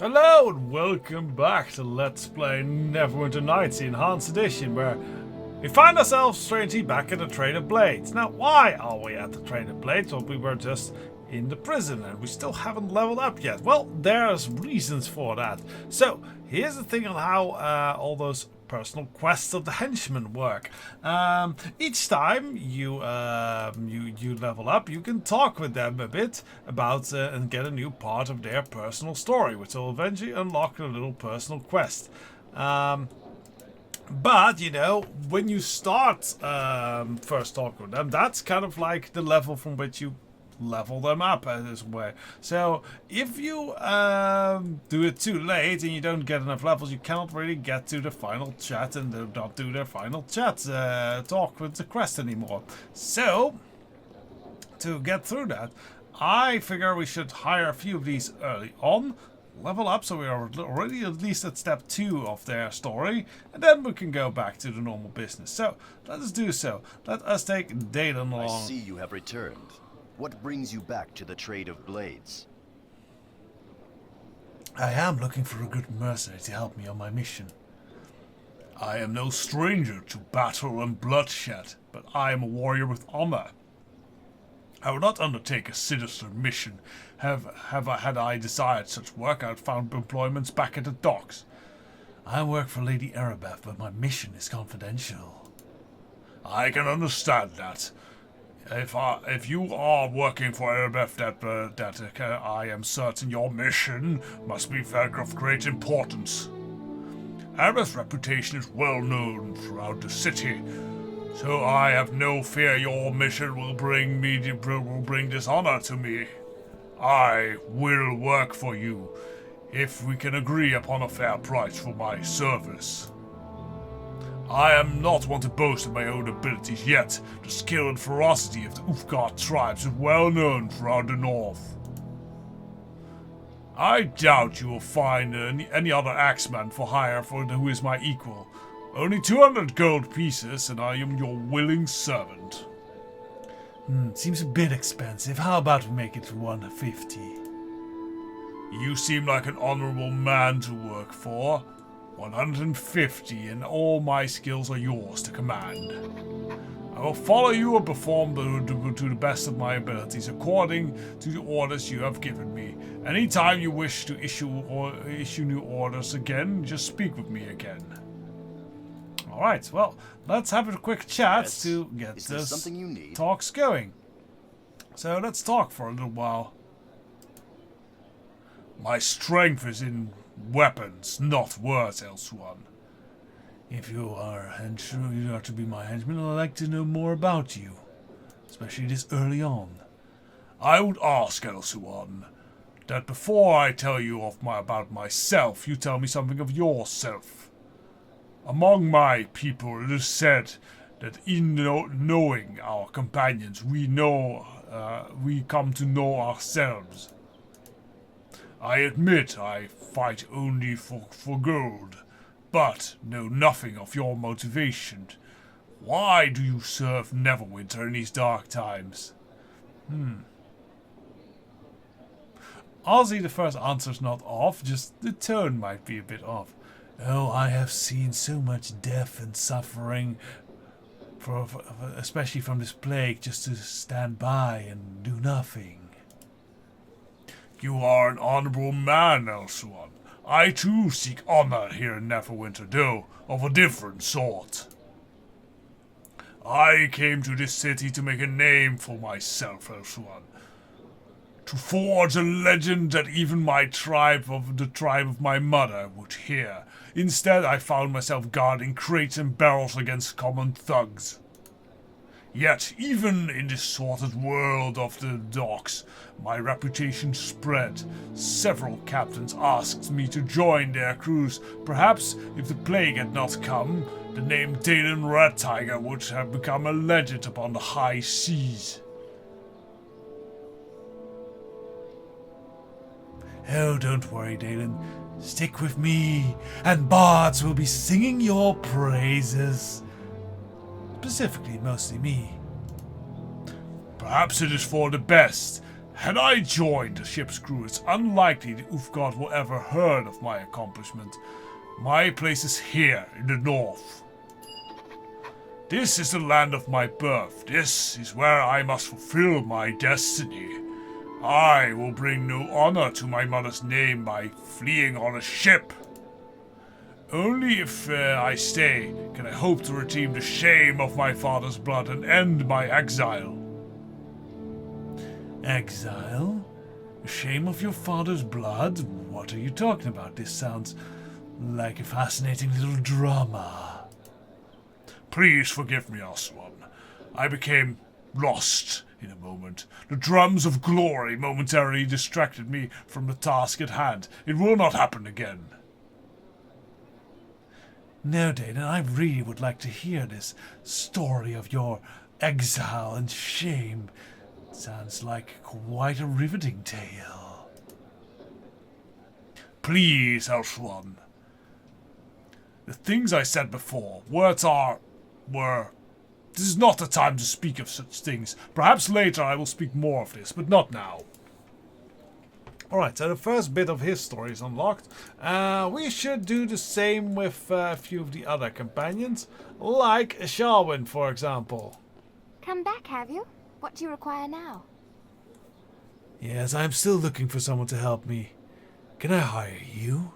Hello and welcome back to Let's Play Neverwinter Nights EE Enhanced Edition, where we find ourselves strangely back at the Trade of Blades. Now, why are we at the Trade of Blades? Well, we were just in the prison and we still haven't leveled up yet. Well, there's reasons for that. So, here's the thing on how all those personal quests of the henchmen work. Each time you level up, you can talk with them a bit about and get a new part of their personal story, which will eventually unlock a little personal quest. But you know, when you start first talking with them, that's kind of like the level from which you level them up this way. So if you do it too late and you don't get enough levels, you cannot really get to the final chat and do not do their final chat talk with the quest anymore. So to get through that, I figure we should hire a few of these early on, level up so we are already at least at step 2 of their story, and then we can go back to the normal business. So let us do so. Let us take Dalen along. I see you have returned. What brings you back to the Trade of Blades? I am looking for a good mercenary to help me on my mission. I am no stranger to battle and bloodshed, but I am a warrior with honor. I would not undertake a sinister mission. Had I desired such work, I would found employments back at the docks. I work for Lady Erebeth, but my mission is confidential. I can understand that. If you are working for Erebeth, I am certain your mission must be of great importance. Erebeth's reputation is well known throughout the city, so I have no fear your mission will bring dishonor to me. I will work for you if we can agree upon a fair price for my service. I am not one to boast of my own abilities, yet the skill and ferocity of the Ulfgar tribes is well known throughout the north. I doubt you will find any other axeman for hire who is my equal. Only 200 gold pieces, and I am your willing servant. Seems a bit expensive. How about we make it 150? You seem like an honorable man to work for. 150, and all my skills are yours to command. I will follow you and perform to the best of my abilities according to the orders you have given me. Anytime you wish to issue new orders again, just speak with me again. Alright, well, let's have a quick chat to get this talks going. So let's talk for a little while. My strength is in weapons, not words, Elsuan. If you are to be my henchman, I'd like to know more about you, especially this early on. I would ask, Elsuan, that before I tell you about myself, you tell me something of yourself. Among my people, it is said that in knowing our companions, we come to know ourselves. I admit I fight only for gold, but know nothing of your motivation. Why do you serve Neverwinter in these dark times? Ozzy, the first answer's not off, just the tone might be a bit off. Oh, I have seen so much death and suffering, especially from this plague, just to stand by and do nothing. You are an honorable man, Elsuan. I too seek honor here in Neverwinter, though of a different sort. I came to this city to make a name for myself, Elsuan. To forge a legend that even the tribe of my mother would hear. Instead, I found myself guarding crates and barrels against common thugs. Yet, even in this sordid world of the docks, my reputation spread. Several captains asked me to join their crews. Perhaps, if the plague had not come, the name Dalen Red Tiger would have become a legend upon the high seas. Oh, don't worry, Dalen. Stick with me, and bards will be singing your praises. Specifically, mostly me. Perhaps it is for the best. Had I joined the ship's crew, it's unlikely the Ulfgard will ever heard of my accomplishment. My place is here, in the north. This is the land of my birth. This is where I must fulfill my destiny. I will bring no honor to my mother's name by fleeing on a ship. Only if I stay can I hope to redeem the shame of my father's blood and end my exile. Exile? The shame of your father's blood? What are you talking about? This sounds like a fascinating little drama. Please forgive me, Elsuan. I became lost in a moment. The drums of glory momentarily distracted me from the task at hand. It will not happen again. No, Dana, I really would like to hear this story of your exile and shame. It sounds like quite a riveting tale. Please, Elsuan. The things I said before, words were... This is not the time to speak of such things. Perhaps later I will speak more of this, but not now. Alright, so the first bit of his story is unlocked. We should do the same with a few of the other companions, like Sharwin, for example. Come back, have you? What do you require now? Yes, I'm still looking for someone to help me. Can I hire you?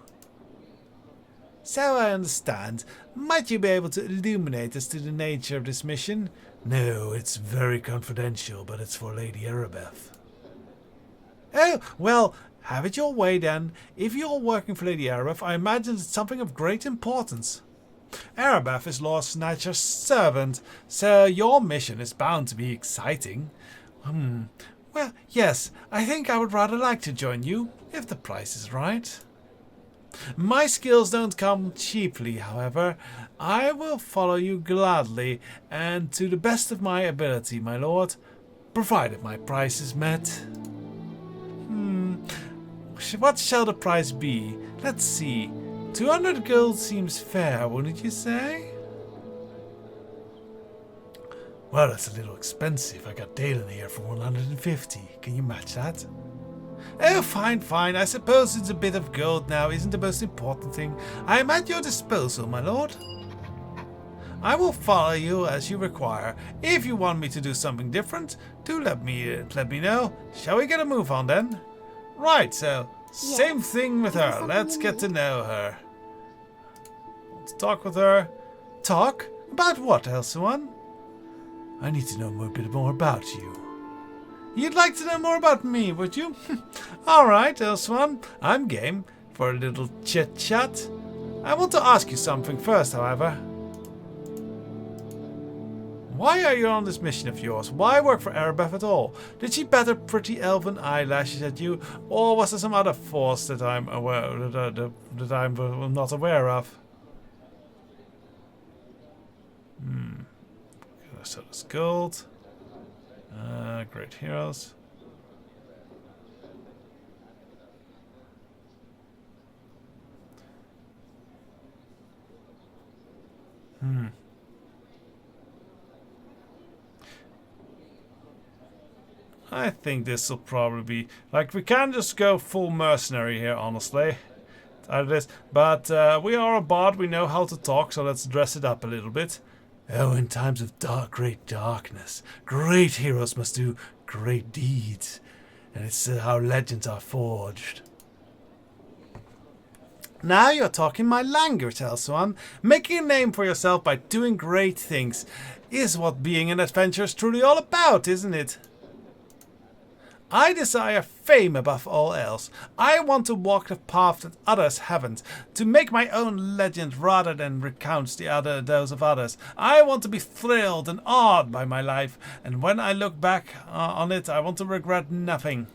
So I understand. Might you be able to illuminate us to the nature of this mission? No, it's very confidential, but it's for Lady Erebeth. Oh, well, have it your way then. If you're working for Lady Erebeth, I imagine it's something of great importance. Erebeth is Lord Snatcher's servant, so your mission is bound to be exciting. Well, yes, I think I would rather like to join you, if the price is right. My skills don't come cheaply, however. I will follow you gladly, and to the best of my ability, my lord, provided my price is met. What shall the price be? Let's see. 200 gold seems fair, wouldn't you say? Well, that's a little expensive. I got Dalen here for 150. Can you match that? Oh, fine, fine. I suppose it's a bit of gold now isn't the most important thing. I am at your disposal, my lord. I will follow you as you require. If you want me to do something different, do let me know. Shall we get a move on then? Right, so same thing with her. Let's get to know her. Want to talk with her? Talk? About what, Elsuan? I need to know a bit more about you. You'd like to know more about me, would you? Alright, Elsuan. I'm game for a little chit-chat. I want to ask you something first, however. Why are you on this mission of yours? Why work for Erebeth at all? Did she batter pretty elven eyelashes at you, or was there some other force that I'm not aware of? So that's gold. Great heroes. I think this will probably be... Like, we can't just go full mercenary here, honestly. But we are a bard, we know how to talk, so let's dress it up a little bit. Oh, in times of great darkness, great heroes must do great deeds. And it's how legends are forged. Now you're talking my language, Elsuan. Making a name for yourself by doing great things is what being an adventurer is truly all about, isn't it? I desire fame above all else. I want to walk the path that others haven't, to make my own legend rather than recount those of others. I want to be thrilled and awed by my life, and when I look back on it, I want to regret nothing.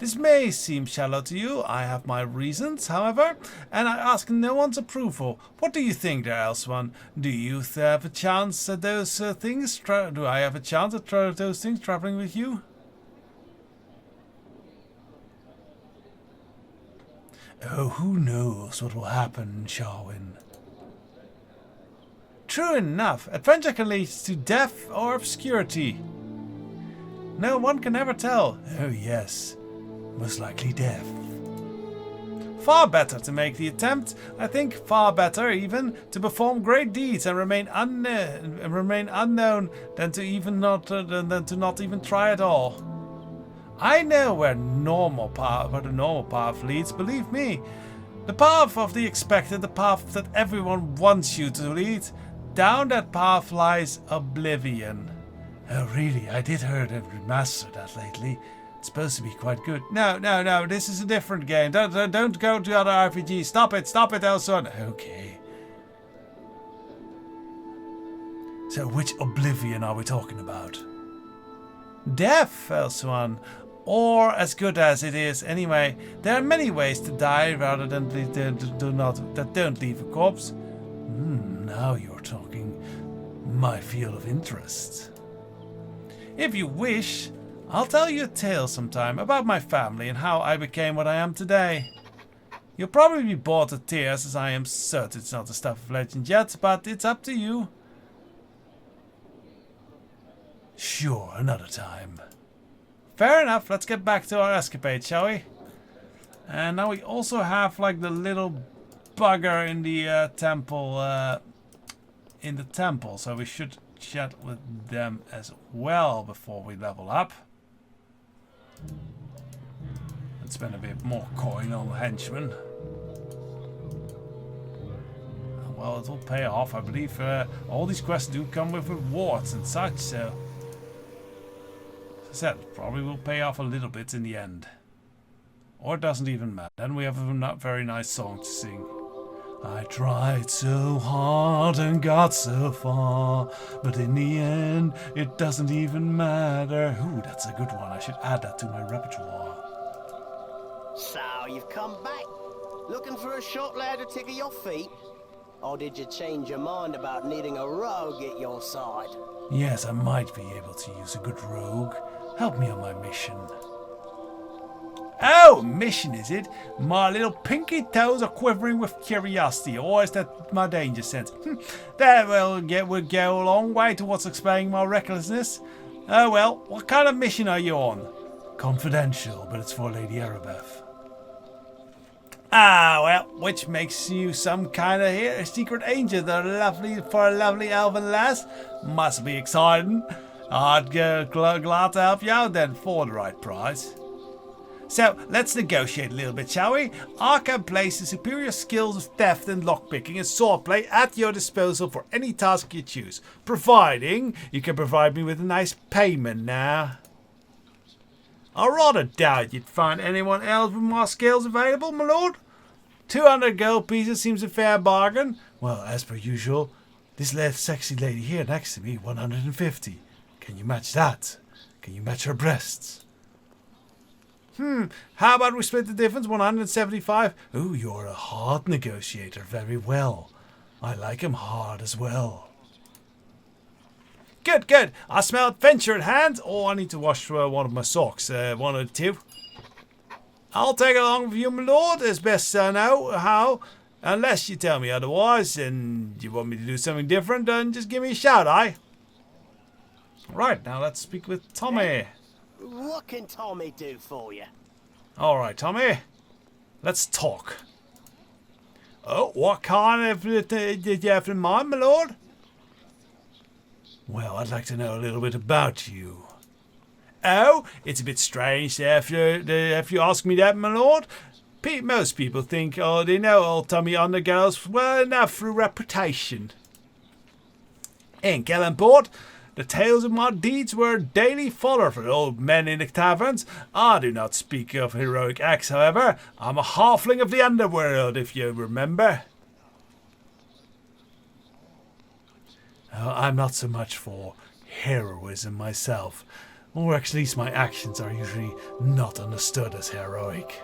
This may seem shallow to you. I have my reasons, however, and I ask no one's approval. What do you think there, Elsuan? Do you have a chance at those things? Do I have a chance at those things traveling with you? Oh, who knows what will happen, Sharwin? True enough, adventure can lead to death or obscurity. No, one can never tell. Oh yes, most likely death. Far better to make the attempt. I think far better even to perform great deeds and remain unknown than to not even try at all. I know where the normal path leads. Believe me, the path of the expected, the path that everyone wants you to lead. Down that path lies oblivion. Oh really? I did hear that we mastered that lately. It's supposed to be quite good. No. This is a different game. Don't go to other RPGs. Stop it, Elsuan. Okay. So which oblivion are we talking about? Death, Elsuan. Or as good as it is. Anyway, there are many ways to die rather than don't leave a corpse. Now you're talking my field of interest. If you wish, I'll tell you a tale sometime about my family and how I became what I am today. You'll probably be bored to tears, as I am certain it's not the stuff of legend yet, but it's up to you. Sure, another time. Fair enough, let's get back to our escapade, shall we? And now we also have like the little bugger in the temple, so we should chat with them as well before we level up. Let's spend a bit more coin on the henchmen. Well, it will pay off. I believe all these quests do come with rewards and such, so as I said, probably will pay off a little bit in the end. Or it doesn't even matter. Then we have a very nice song to sing. I tried so hard and got so far, but in the end, it doesn't even matter. Ooh, that's a good one. I should add that to my repertoire. So, you've come back, looking for a short lad to tickle your feet? Or did you change your mind about needing a rogue at your side? Yes, I might be able to use a good rogue. Help me on my mission. Oh, mission is it? My little pinky toes are quivering with curiosity, or is that my danger sense? That would go a long way towards explaining my recklessness. Oh well, what kind of mission are you on? Confidential, but it's for Lady Arabeth. Ah, well, which makes you some kind of secret angel for a lovely elven lass? Must be exciting. I'd be glad to help you out then for the right price. So, let's negotiate a little bit, shall we? I can place the superior skills of theft and lockpicking and swordplay at your disposal for any task you choose, providing you can provide me with a nice payment now. I rather doubt you'd find anyone else with more skills available, my lord. 200 gold pieces seems a fair bargain. Well, as per usual, this sexy lady here next to me, 150. Can you match that? Can you match her breasts? How about we split the difference, 175? Ooh, you're a hard negotiator, very well. I like him hard as well. Good. I smell adventure at hand. Oh, I need to wash one of my socks, one or two. I'll take along with you, my lord, as best I know how. Unless you tell me otherwise, and you want me to do something different, then just give me a shout, aye? Right, now let's speak with Tommy. What can Tommy do for you? Alright, Tommy. Let's talk. Oh, what kind of did you have in mind, my lord? Well, I'd like to know a little bit about you. Oh, it's a bit strange if you ask me that, my lord. Most people think, they know old Tommy Undergirls well enough through reputation. In Kellenport, the tales of my deeds were daily fodder for old men in the taverns. I do not speak of heroic acts, however. I'm a halfling of the underworld, if you remember. I'm not so much for heroism myself, or at least my actions are usually not understood as heroic.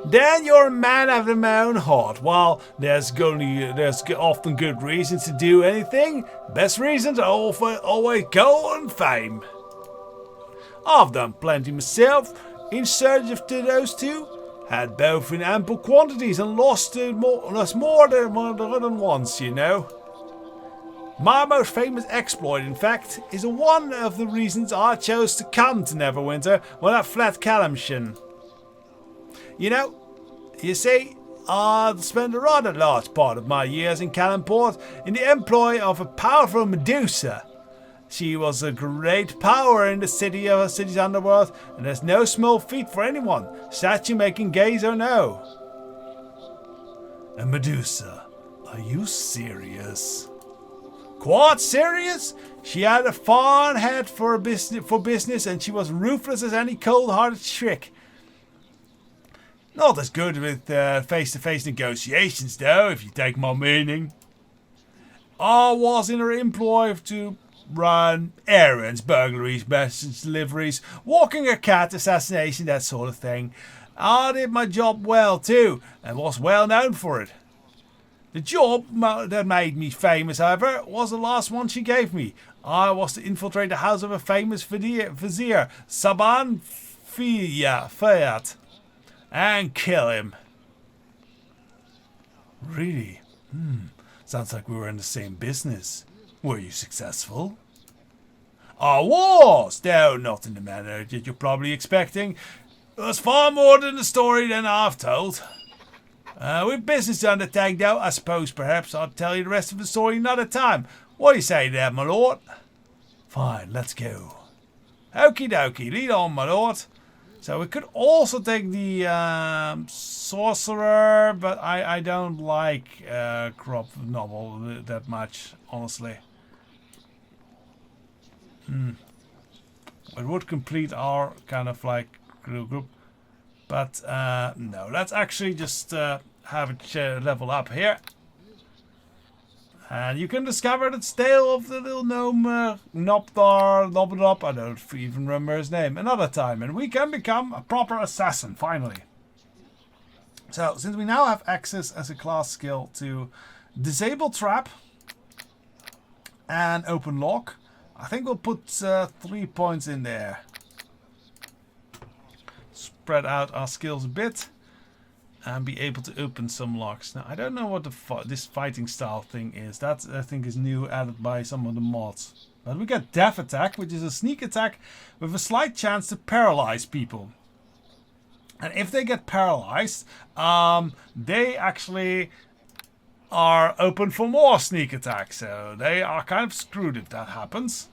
Then you're a man after my own heart. While there's often good reasons to do anything, best reasons are always gold and fame. I've done plenty myself in search of those two. Had both in ample quantities and lost more than once, you know. My most famous exploit, in fact, is one of the reasons I chose to come to Neverwinter when I fled Calamshin. You see, I spent a rather large part of my years in Calamport in the employ of a powerful Medusa. She was a great power in the city's underworld, and there's no small feat for anyone, statue making gaze or no. A Medusa? Are you serious? Quite serious? She had a fine head for business, and she was ruthless as any cold-hearted trick. Not as good with face-to-face negotiations, though, if you take my meaning. I was in her employ to run errands, burglaries, message deliveries, walking a cat, assassination, that sort of thing. I did my job well, too, and was well known for it. The job that made me famous, however, was the last one she gave me. I was to infiltrate the house of a famous vizier, Saban Fayat, and kill him. Really? Sounds like we were in the same business. Were you successful? I was, though not in the manner that you're probably expecting. It was far more than the story than I've told. With business to undertake, though, I suppose perhaps I'll tell you the rest of the story another time. What do you say there, my lord? Fine, let's go. Okie dokie, lead on, my lord. So we could also take the sorcerer, but I don't like crop novel that much, honestly. It would complete our kind of like group, but no. Let's actually just have it level up here. And you can discover the tale of the little gnome Nobdar, I don't even remember his name, another time. And we can become a proper assassin, finally. So, since we now have access as a class skill to disable trap and open lock, I think we'll put 3 points in there. Spread out our skills a bit. And be able to open some locks. Now, I don't know what this fighting style thing is. That, I think, is new, added by some of the mods. But we get Death Attack, which is a sneak attack with a slight chance to paralyze people. And if they get paralyzed, they actually are open for more sneak attacks. So they are kind of screwed if that happens.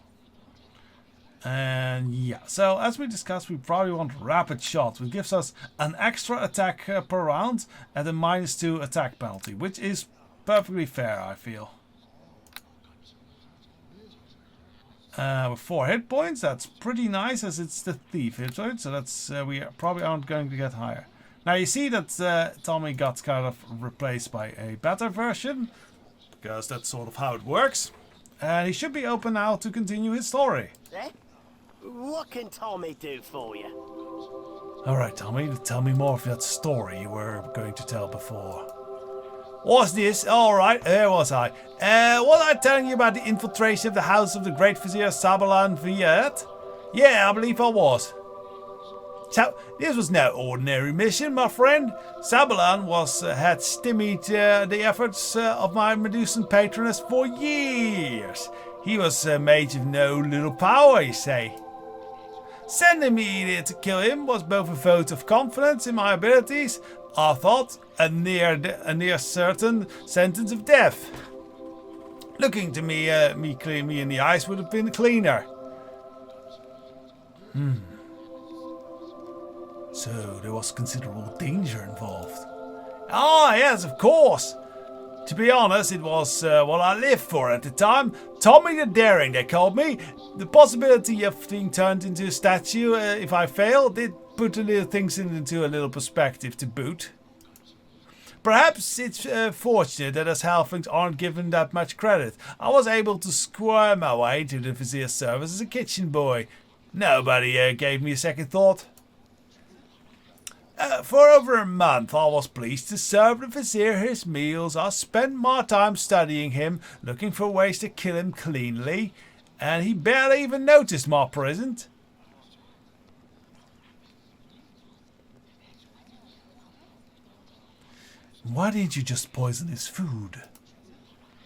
And yeah, so as we discussed, we probably want Rapid Shot, which gives us an extra attack per round at a -2 attack penalty, which is perfectly fair, I feel. With 4 hit points, that's pretty nice, as it's the thief hit point, so that's we probably aren't going to get higher. Now you see that Tommy got kind of replaced by a better version, because that's sort of how it works. And he should be open now to continue his story. Eh? What can Tommy do for you? Alright, Tommy, tell me more of that story you were going to tell before. What's this? Alright, here was I. Was I telling you about the infiltration of the house of the great vizier Sabalan Viet? Yeah, I believe I was. So, this was no ordinary mission, my friend. Sabalan had stymied the efforts of my Medusan patroness for years. He was a mage of no little power, you say. Sending me there to kill him was both a vote of confidence in my abilities, I thought, a near certain sentence of death. Looking to me in the eyes would have been cleaner. So there was considerable danger involved. Ah, yes, of course. To be honest, it was what I lived for at the time. Tommy the Daring, they called me. The possibility of being turned into a statue if I failed did put the little things into a little perspective to boot. Perhaps it's fortunate that us halflings aren't given that much credit. I was able to squirm my way into the vizier's service as a kitchen boy. Nobody gave me a second thought. For over a month I was pleased to serve the vizier his meals. I spent my time studying him, looking for ways to kill him cleanly, and he barely even noticed my presence. Why didn't you just poison his food?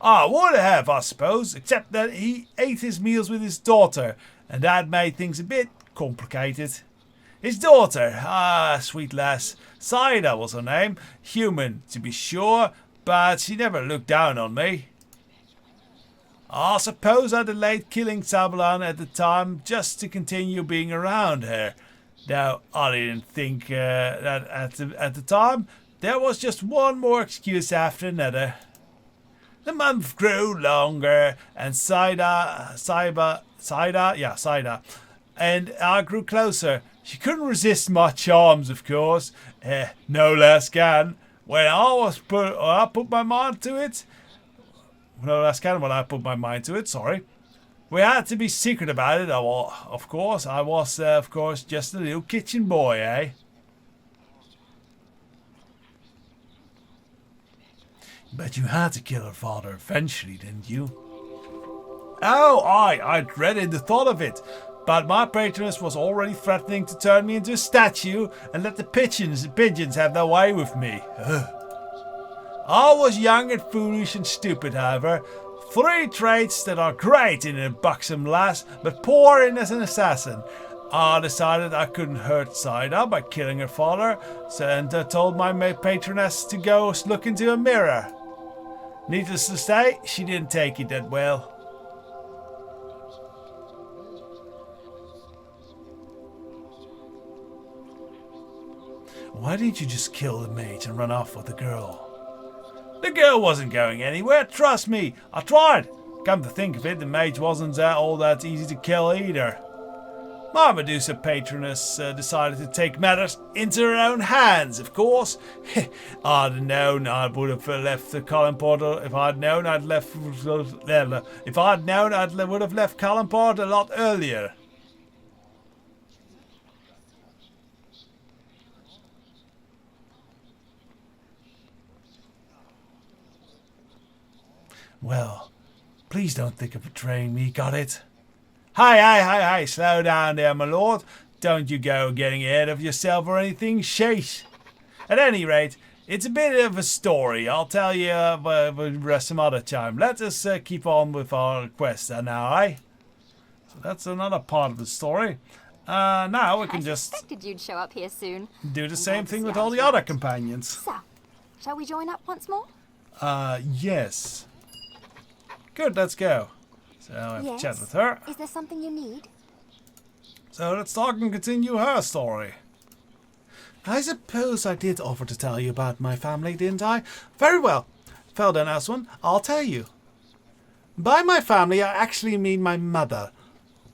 I would have, I suppose, except that he ate his meals with his daughter, and that made things a bit complicated. His daughter, sweet lass, Saida was her name, human to be sure, but she never looked down on me. I suppose I delayed killing Sabalan at the time just to continue being around her. Though I didn't think that at the time there was just one more excuse after another. The month grew longer, and Saida, and I grew closer. She couldn't resist my charms, of course. No less can. When I put my mind to it. No less can when I put my mind to it. Sorry. We had to be secret about it. Of course, I was, just a little kitchen boy, eh? But you had to kill her father eventually, didn't you? Oh, I dreaded the thought of it. But my patroness was already threatening to turn me into a statue and let the pigeons have their way with me. Ugh. I was young and foolish and stupid, however. 3 traits that are great in a buxom lass, but poor in as an assassin. I decided I couldn't hurt Saida by killing her father, and told my patroness to go look into a mirror. Needless to say, she didn't take it that well. Why didn't you just kill the mage and run off with the girl? The girl wasn't going anywhere, trust me. I tried. Come to think of it, the mage wasn't all that easy to kill either. My Medusa patroness decided to take matters into her own hands, of course. I'd known I would have left the Colin Portal. If I'd known I'd would have left Colin Port a lot earlier. Well, please don't think of betraying me, got it? Hey, slow down there, my lord. Don't you go getting ahead of yourself or anything, sheesh. At any rate, it's a bit of a story. I'll tell you some other time. Let us keep on with our quest now, eh? So that's another part of the story. Now we can just Expected you'd show up here soon. do the same thing with all the other companions. So, shall we join up once more? Yes. Good, let's go. So I have to chat with her. Is there something you need? So let's talk and continue her story. I suppose I did offer to tell you about my family, didn't I? Very well. Well done, Elsuan. I'll tell you. By my family, I actually mean my mother.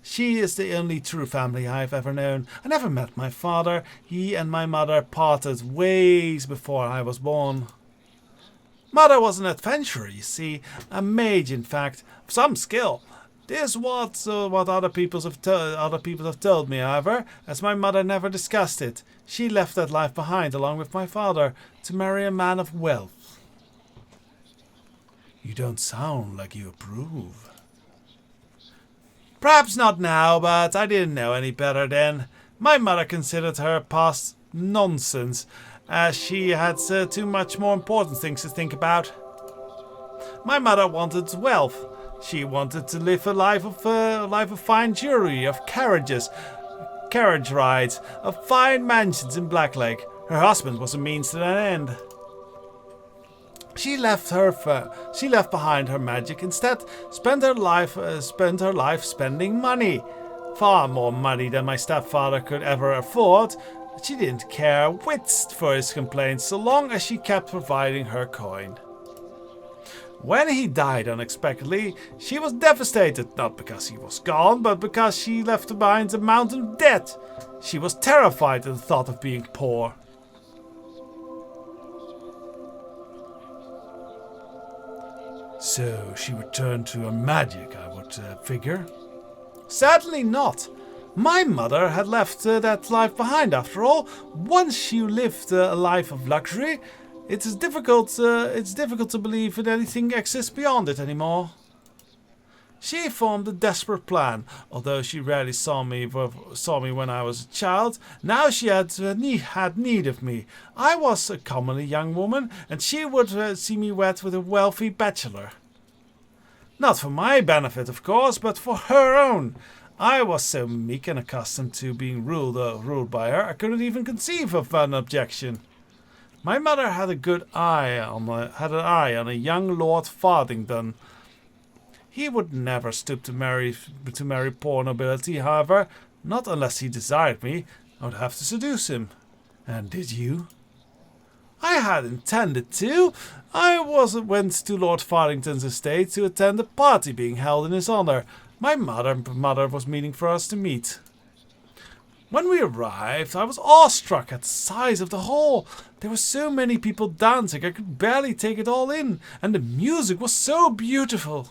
She is the only true family I've ever known. I never met my father. He and my mother parted ways before I was born. Mother was an adventurer, you see, a mage, in fact, of some skill. This was what other people have told me, however, as my mother never discussed it. She left that life behind, along with my father, to marry a man of wealth. You don't sound like you approve. Perhaps not now, but I didn't know any better then. My mother considered her past nonsense, as she had too much more important things to think about. My mother wanted wealth. She wanted to live a life of fine jewelry, of carriage rides, of fine mansions in Blacklake. Her husband was a means to that end. She left behind her magic. Instead, spent her life spending money, far more money than my stepfather could ever afford. She didn't care a whit for his complaints so long as she kept providing her coin. When he died unexpectedly, she was devastated, not because he was gone, but because she left behind a mountain of debt. She was terrified at the thought of being poor. So she returned to her magic, I would figure. Certainly not. My mother had left that life behind, after all. Once you lived a life of luxury, it's difficult to believe that anything exists beyond it anymore. She formed a desperate plan. Although she rarely saw me when I was a child, now she had need of me. I was a comely young woman, and she would see me wed with a wealthy bachelor. Not for my benefit, of course, but for her own. I was so meek and accustomed to being ruled by her, I couldn't even conceive of an objection. My mother had an eye on a young Lord Farthington. He would never stoop to marry poor nobility, however, not unless he desired me. I would have to seduce him. And did you? I had intended to. I went to Lord Farthington's estate to attend a party being held in his honour. My mother was meaning for us to meet. When we arrived, I was awestruck at the size of the hall. There were so many people dancing, I could barely take it all in, and the music was so beautiful.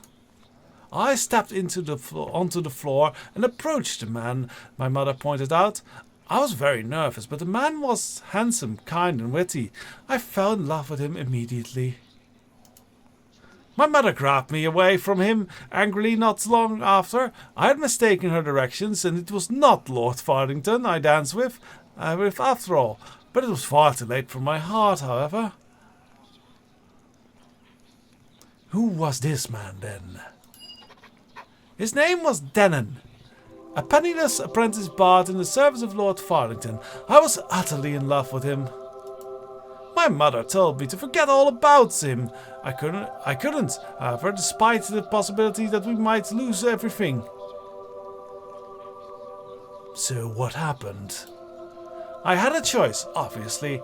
I stepped onto the floor and approached the man my mother pointed out. I was very nervous, but the man was handsome, kind, and witty. I fell in love with him immediately. My mother grabbed me away from him angrily not long after. I had mistaken her directions, and it was not Lord Farthington I danced with after all. But it was far too late for my heart, however. Who was this man, then? His name was Denon, a penniless apprentice bard in the service of Lord Farthington. I was utterly in love with him. My mother told me to forget all about him. I couldn't, however, despite the possibility that we might lose everything. So what happened? I had a choice, obviously.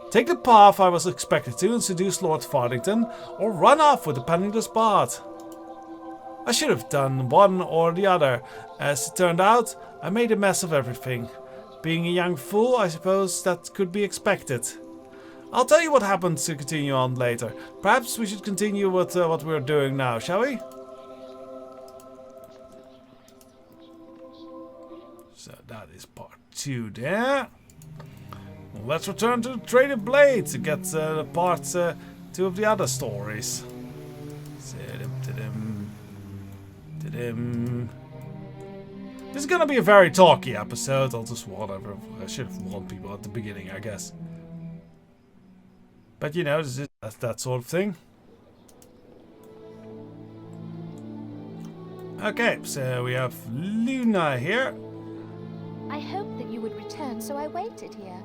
Take the path I was expected to and seduce Lord Farthington, or run off with the penniless bard. I should have done one or the other. As it turned out, I made a mess of everything. Being a young fool, I suppose that could be expected. I'll tell you what happened to continue on later. Perhaps we should continue with what we're doing now, shall we? So that is part 2 there. Well, let's return to the Trade of Blades to get part 2 of the other stories. This is gonna be a very talky episode. I'll just whatever. I should have warned people at the beginning, I guess. But you know, that's that sort of thing. Okay, so we have Luna here. I hoped that you would return, so I waited here.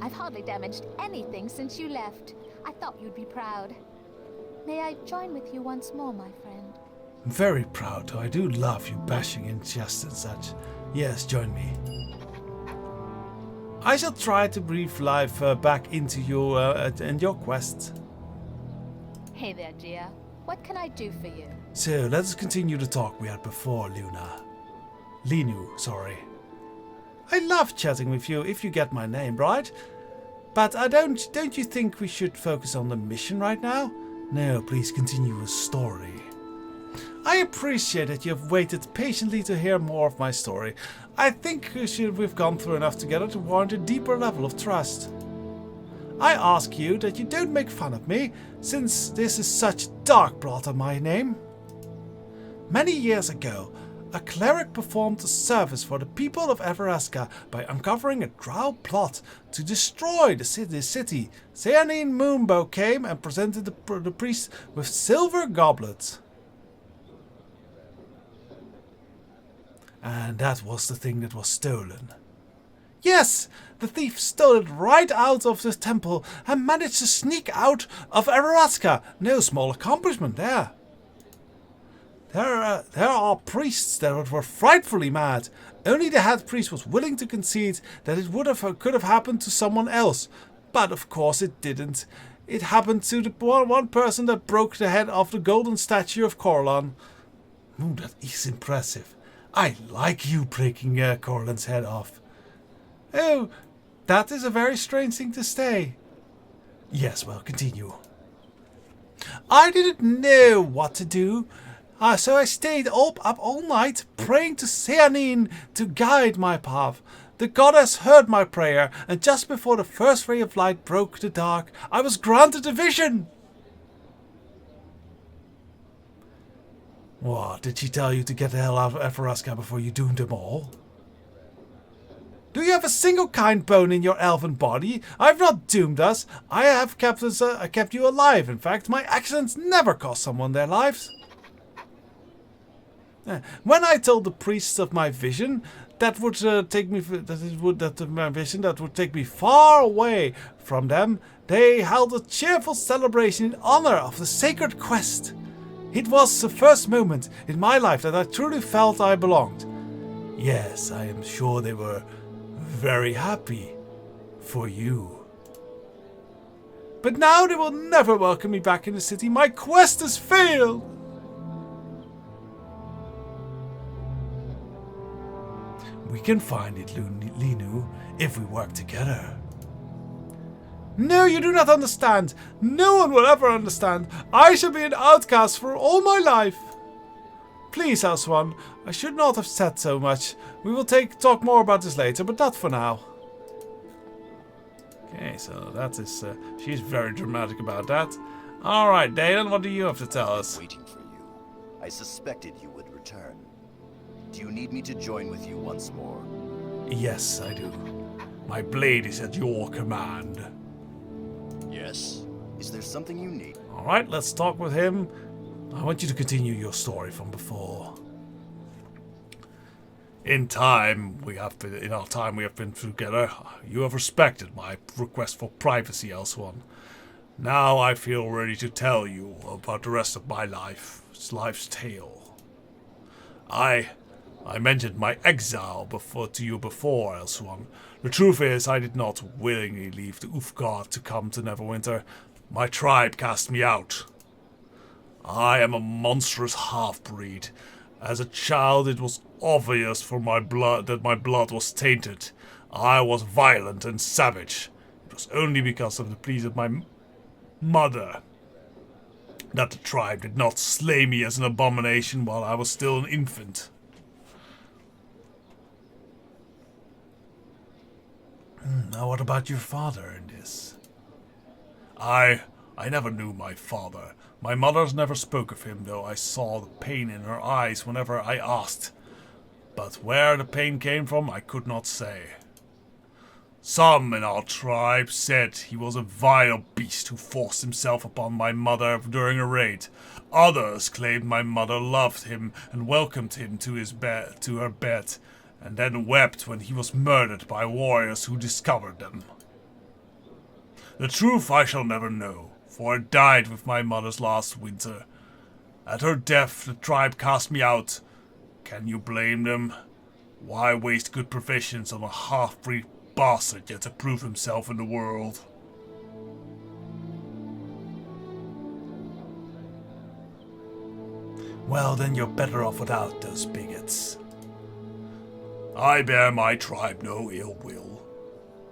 I've hardly damaged anything since you left. I thought you'd be proud. May I join with you once more, my friend? I'm very proud, though I do love you bashing in chests and such. Yes, join me. I shall try to breathe life back into you and your quest. Hey there, dear. What can I do for you? So, let's continue the talk we had before, Luna. Linu, sorry. I love chatting with you, if you get my name right. But don't you think we should focus on the mission right now? No, please continue the story. I appreciate that you have waited patiently to hear more of my story. I think we've gone through enough together to warrant a deeper level of trust. I ask you that you don't make fun of me, since this is such dark blood on my name. Many years ago, a cleric performed a service for the people of Evereska by uncovering a drow plot to destroy the city. Seanine Moonbow came and presented the priest with silver goblets. And that was the thing that was stolen. Yes, the thief stole it right out of the temple and managed to sneak out of Evereska. No small accomplishment there. There are priests that were frightfully mad. Only the head priest was willing to concede that it could have happened to someone else. But of course it didn't. It happened to the one person that broke the head off the golden statue of Corlan. That is impressive. I like you breaking Corlan's head off. Oh, that is a very strange thing to say. Yes, well, continue. I didn't know what to do. So I stayed up all night praying to Seanine to guide my path. The goddess heard my prayer, and just before the first ray of light broke the dark, I was granted a vision. What, did she tell you to get the hell out of Evereska before you doomed them all? Do you have a single kind bone in your elven body? I've not doomed us. I have kept you alive. In fact, my accidents never cost someone their lives. When I told the priests of my vision, that would take me my vision that would take me far away from them, they held a cheerful celebration in honor of the sacred quest. It was the first moment in my life that I truly felt I belonged. Yes, I am sure they were very happy for you. But now they will never welcome me back in the city. My quest has failed. We can find it, Linu, if we work together. No, you do not understand. No one will ever understand. I shall be an outcast for all my life. Please, Elsuan, I should not have said so much. We will talk more about this later, but not for now. Okay, so that is... she's very dramatic about that. Alright, Dalen, what do you have to tell us? Waiting for you. I suspected you would return. Do you need me to join with you once more? Yes, I do. My blade is at your command. Yes? Is there something you need? Alright, let's talk with him. I want you to continue your story from before. In our time we have been together, you have respected my request for privacy, Elsuan. Now I feel ready to tell you about the rest of my life's tale. I mentioned my exile to you before, Elsuan. The truth is, I did not willingly leave the Ulfgard to come to Neverwinter. My tribe cast me out. I am a monstrous half-breed. As a child, it was obvious that my blood was tainted. I was violent and savage. It was only because of the pleas of my mother that the tribe did not slay me as an abomination while I was still an infant. Now what about your father in this? I never knew my father. My mother never spoke of him, though I saw the pain in her eyes whenever I asked. But where the pain came from, I could not say. Some in our tribe said he was a vile beast who forced himself upon my mother during a raid. Others claimed my mother loved him and welcomed him to her bed, and then wept when he was murdered by warriors who discovered them. The truth I shall never know, for I died with my mother's last winter. At her death, the tribe cast me out. Can you blame them? Why waste good professions on a half-breed bastard yet to prove himself in the world? Well, then you're better off without those bigots. I bear my tribe no ill will.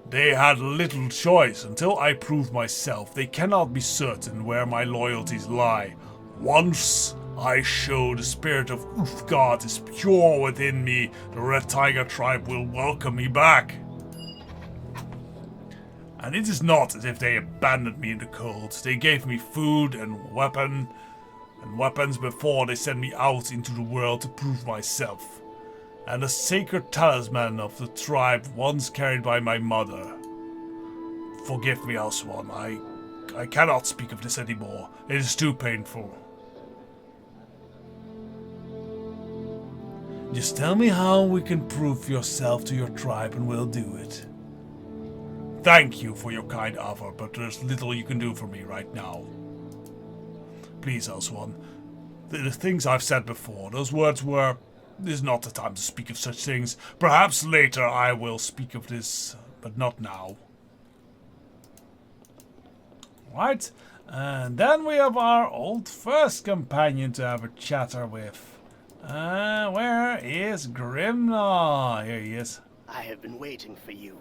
They had little choice. Until I prove myself, they cannot be certain where my loyalties lie. Once I show the spirit of Ulfgard is pure within me, the Red Tiger tribe will welcome me back. And it is not as if they abandoned me in the cold. They gave me food and weapons before they sent me out into the world to prove myself. And a sacred talisman of the tribe once carried by my mother. Forgive me, Elsuan. I cannot speak of this anymore. It is too painful. Just tell me how we can prove yourself to your tribe and we'll do it. Thank you for your kind offer, but there's little you can do for me right now. Please, Elsuan. The things I've said before, those words were... This is not the time to speak of such things. Perhaps later I will speak of this, but not now. Right, and then we have our old first companion to have a chatter with. Where is Grimna? Here he is. I have been waiting for you.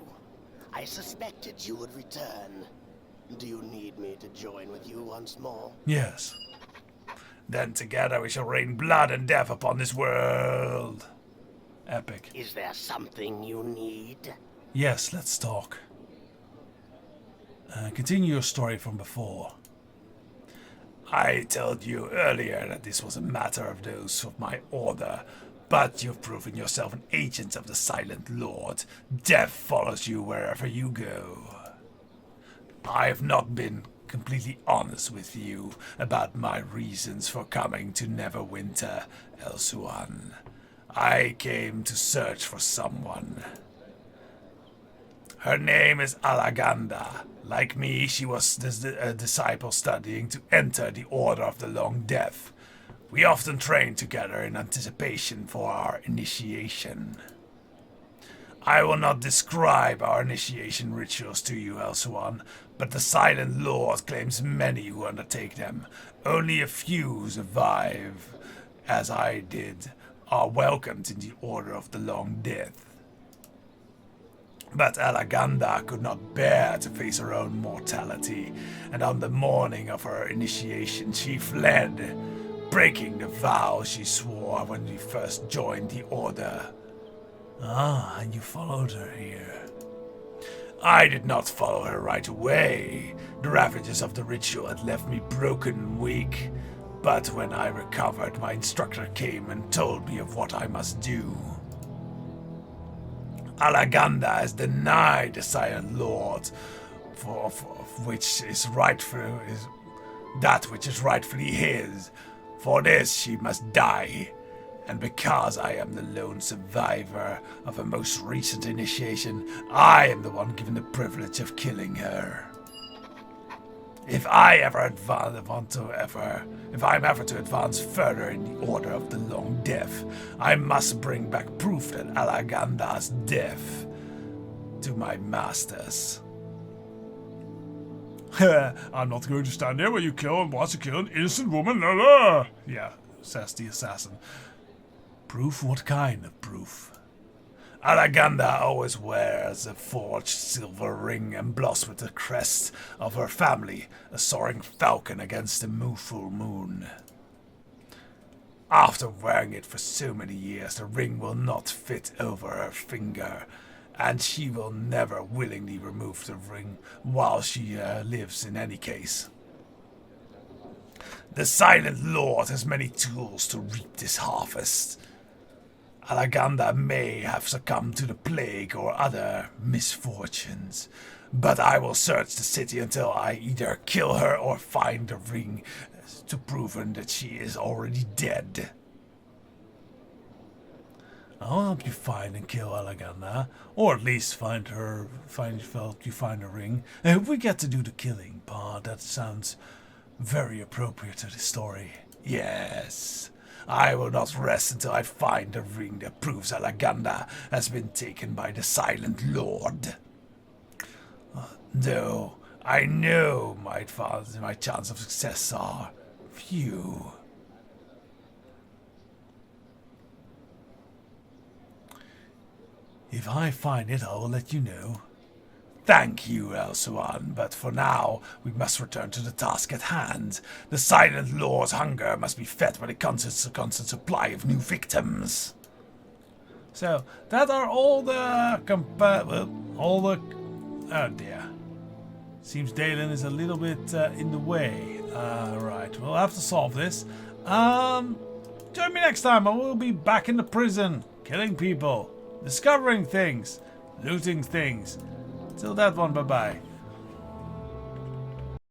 I suspected you would return. Do you need me to join with you once more? Yes. Then together we shall rain blood and death upon this world. Epic. Is there something you need? Yes, let's talk. Continue your story from before. I told you earlier that this was a matter of those of my order, but you've proven yourself an agent of the Silent Lord. Death follows you wherever you go. I have not been completely honest with you about my reasons for coming to Neverwinter, Elsuan. I came to search for someone. Her name is Alaganda. Like me, she was a disciple studying to enter the Order of the Long Death. We often train together in anticipation for our initiation. I will not describe our initiation rituals to you, Elsuan, but the Silent Lord claims many who undertake them. Only a few survive, as I did, are welcomed in the Order of the Long Death. But Alaganda could not bear to face her own mortality, and on the morning of her initiation she fled, breaking the vow she swore when we first joined the Order. Ah, and you followed her here. I did not follow her right away. The ravages of the ritual had left me broken and weak. But when I recovered, my instructor came and told me of what I must do. Alaganda has denied the Silent Lord for which is that which is rightfully his. For this she must die. And because I am the lone survivor of a most recent initiation, I am the one given the privilege of killing her. If I'm ever to advance further in the Order of the Long Death, I must bring back proof that Alaganda's death to my masters. I'm not going to stand there while you kill and watch you kill an innocent woman. La la. Yeah, says the assassin. Proof? What kind of proof? Alaganda always wears a forged silver ring embossed with the crest of her family, a soaring falcon against the full moon. After wearing it for so many years, the ring will not fit over her finger, and she will never willingly remove the ring while she lives in any case. The Silent Lord has many tools to reap this harvest. Alaganda may have succumbed to the plague or other misfortunes, but I will search the city until I either kill her or find the ring to prove that she is already dead. I'll help you find and kill Alaganda, or at least help you find a ring. And if we get to do the killing part, that sounds very appropriate to the story. Yes. I will not rest until I find the ring that proves Alaganda has been taken by the Silent Lord. Though I know my chance of success are few. If I find it, I will let you know. Thank you, Elsuan, but for now, we must return to the task at hand. The Silent Lord's hunger must be fed by the constant supply of new victims. So, that are all the... Oh dear. Seems Dalen is a little bit in the way. Right, we'll have to solve this. Join me next time. I will be back in the prison, killing people, discovering things, looting things. Till that one, bye-bye.